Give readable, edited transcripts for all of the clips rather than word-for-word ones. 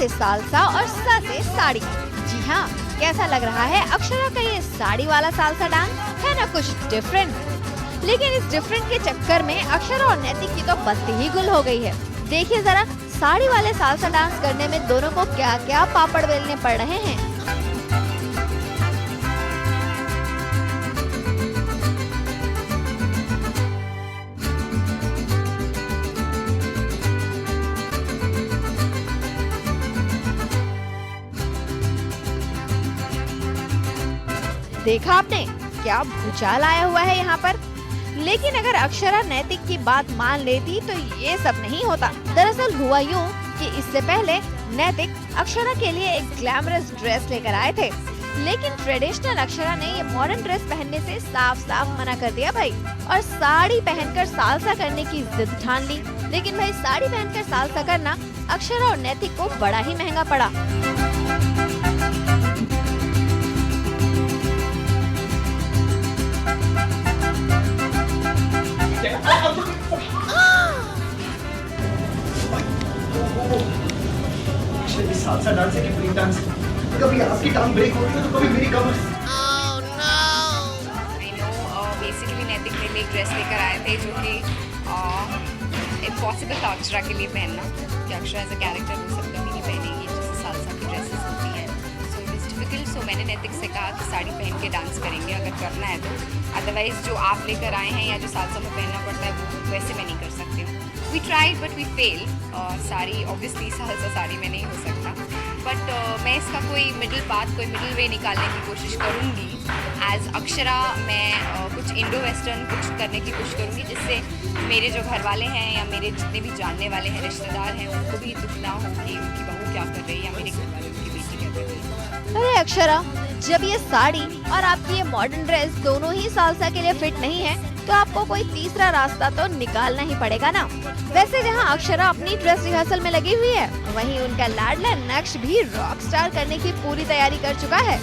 से सालसा और सा से साड़ी। जी हाँ, कैसा लग रहा है अक्षरा का ये साड़ी वाला सालसा डांस? है ना कुछ डिफरेंट। लेकिन इस डिफरेंट के चक्कर में अक्षरा और नैतिक की तो बत्ती ही गुल हो गई है। देखिए जरा साड़ी वाले सालसा डांस करने में दोनों को क्या क्या पापड़ बेलने पड़ रहे हैं। देखा आपने क्या भूचाल आया हुआ है यहाँ पर। लेकिन अगर अक्षरा नैतिक की बात मान लेती तो ये सब नहीं होता। दरअसल हुआ यूँ कि इससे पहले नैतिक अक्षरा के लिए एक ग्लैमरस ड्रेस लेकर आए थे, लेकिन ट्रेडिशनल अक्षरा ने ये मॉडर्न ड्रेस पहनने से साफ साफ मना कर दिया भाई, और साड़ी पहनकर सालसा करने की जिद ठान ली। लेकिन भाई साड़ी पहनकर सालसा करना अक्षरा और नैतिक को बड़ा ही महंगा पड़ा। सालसा डांस है कि ब्रेक डांस? कभी आपकी टांग ब्रेक होती है तो कभी मेरी कमर। I know, basically नैतिक मेरे लिए एक ड्रेस लेकर आए थे जो कि इम्पॉसिबल था अक्षरा के लिए पहनना, कि अक्षरा एज अ कैरेक्टर वो सब कभी नहीं पहनेगी जैसे सालसा की ड्रेसेस होती हैं। So it is difficult. So मैंने नैतिक से कहा कि साड़ी पहन के डांस करेंगे अगर करना है तो, अदरवाइज जो आप लेकर आए हैं या जो सालसा में पहनना पड़ता है वो वैसे मैं नहीं कर सकती हूँ। We tried but we fail. Sari obviously salsa sari में नहीं हो सकता, बट मैं इसका कोई मिडिल पाथ, कोई मिडिल वे निकालने की कोशिश करूँगी। एज अक्षरा मैं कुछ इंडो वेस्टर्न कुछ करने की कोशिश करूँगी जिससे मेरे जो घर वाले हैं या मेरे जितने भी जानने वाले हैं रिश्तेदार हैं उनको भी दुख ना हो कि उनकी बहू क्या कर रही है या मेरे घर वाले उनकी बेटी क्या कर रही है। अरे अक्षरा, जब ये साड़ी और आपकी ये मॉडर्न ड्रेस दोनों ही सालसा के लिए फिट नहीं है तो आपको कोई तीसरा रास्ता तो निकालना ही पड़ेगा ना। वैसे जहाँ अक्षरा अपनी ड्रेस रिहर्सल में लगी हुई है, वहीं उनका लाडला नक्श भी रॉक स्टार करने की पूरी तैयारी कर चुका है।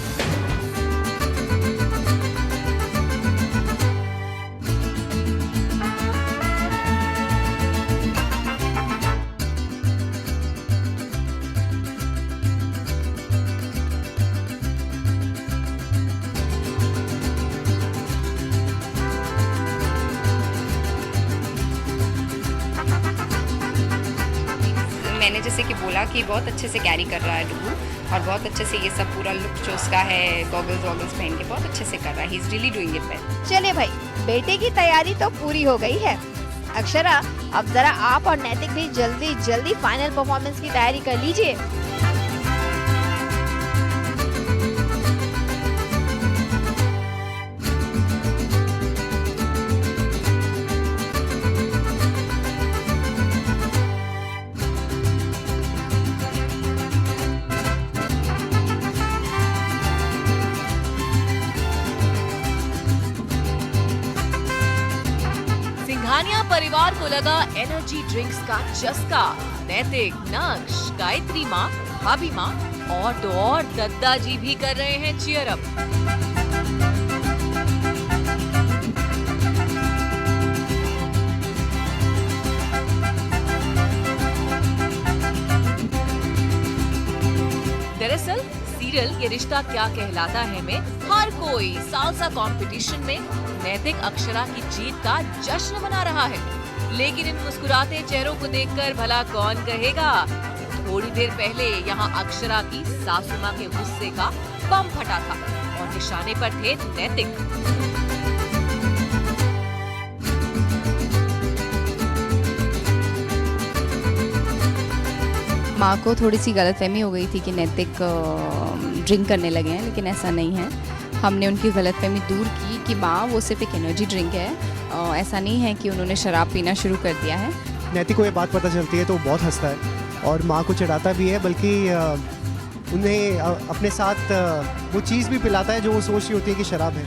मैंने जैसे कि बोला कि बहुत अच्छे से कैरी कर रहा है डुगू, और बहुत अच्छे से ये सब पूरा लुक जो उसका है गॉगल्स वॉगल्स पहन के बहुत अच्छे से कर रहा है। He is really doing it well. चलिए भाई, बेटे की तैयारी तो पूरी हो गई है। अक्षरा, अब जरा आप और नैतिक भी जल्दी जल्दी फाइनल परफॉर्मेंस की तैयारी कर लीजिए। सिंघानिया परिवार को लगा एनर्जी ड्रिंक्स का चस्का। नैतिक, नक्श, गायत्री माँ, भाभी माँ और तो और दद्दा जी भी कर रहे हैं चीयर अप। दरअसल सीरियल ये रिश्ता क्या कहलाता है में हर कोई सालसा कंपटीशन में नैतिक अक्षरा की जीत का जश्न मना रहा है। लेकिन इन मुस्कुराते चेहरों को देखकर भला कौन कहेगा थोड़ी देर पहले यहाँ अक्षरा की सासू माँ के गुस्से का बम फटा था और निशाने पर थे नैतिक। माँ को थोड़ी सी गलतफहमी हो गई थी कि नैतिक ड्रिंक करने लगे हैं, लेकिन ऐसा नहीं है। हमने उनकी गलतफहमी दूर की कि माँ वो सिर्फ एक एनर्जी ड्रिंक है, ऐसा नहीं है कि उन्होंने शराब पीना शुरू कर दिया है। नैतिक को ये बात पता चलती है तो वो बहुत हंसता है और माँ को चिढ़ाता भी है, बल्कि उन्हें अपने साथ वो चीज़ भी पिलाता है जो वो सोच रही होती है कि शराब है।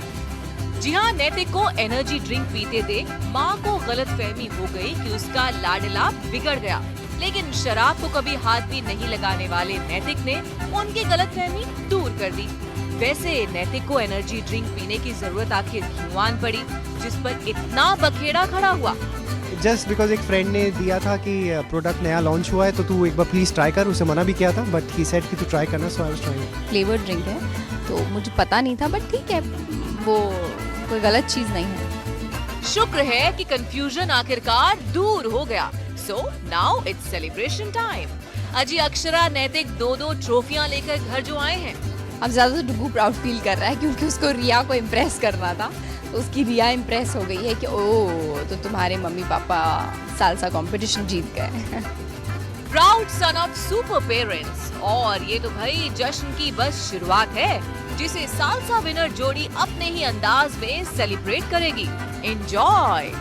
जी हाँ, नैतिक को एनर्जी ड्रिंक पीते देख माँ को गलतफहमी हो गई कि उसका लाडला बिगड़ गया, लेकिन शराब को कभी हाथ भी नहीं लगाने वाले नैतिक ने उनकी गलतफहमी दूर कर दी। वैसे नैतिक को एनर्जी ड्रिंक पीने की जरूरत आखिर क्यों आन पड़ी, जिस पर इतना बखेड़ा खड़ा हुआ? जस्ट बिकॉज एक फ्रेंड ने दिया था कि प्रोडक्ट नया लॉन्च हुआ है तो तू एक बार प्लीज़ ट्राई कर, उसे मना भी किया था बट ही सेड कि तू ट्राई करना, so I was trying. Flavour drink है तो मुझे पता नहीं था, बट ठीक है, वो कोई गलत चीज़ नहीं है। शुक्र है कि कंफ्यूजन आखिरकार दूर हो गया। So now it's celebration time. अजी, अक्षरा, नैतिक 2-2 ट्रॉफियां लेकर घर जो आए हैं। अब ज़्यादा तो डुगू प्राउड फील कर रहा है क्योंकि उसको रिया को इम्प्रेस करना था, तो उसकी रिया इम्प्रेस हो गई है कि ओह तो तुम्हारे मम्मी पापा सालसा कंपटीशन जीत गए। Proud son of super parents. और ये तो भाई जश्न की बस शुरुआत है, जिसे सालसा विनर जोड़ी अपने ही अंदाज में सेलिब्रेट करेगी। एंजॉय।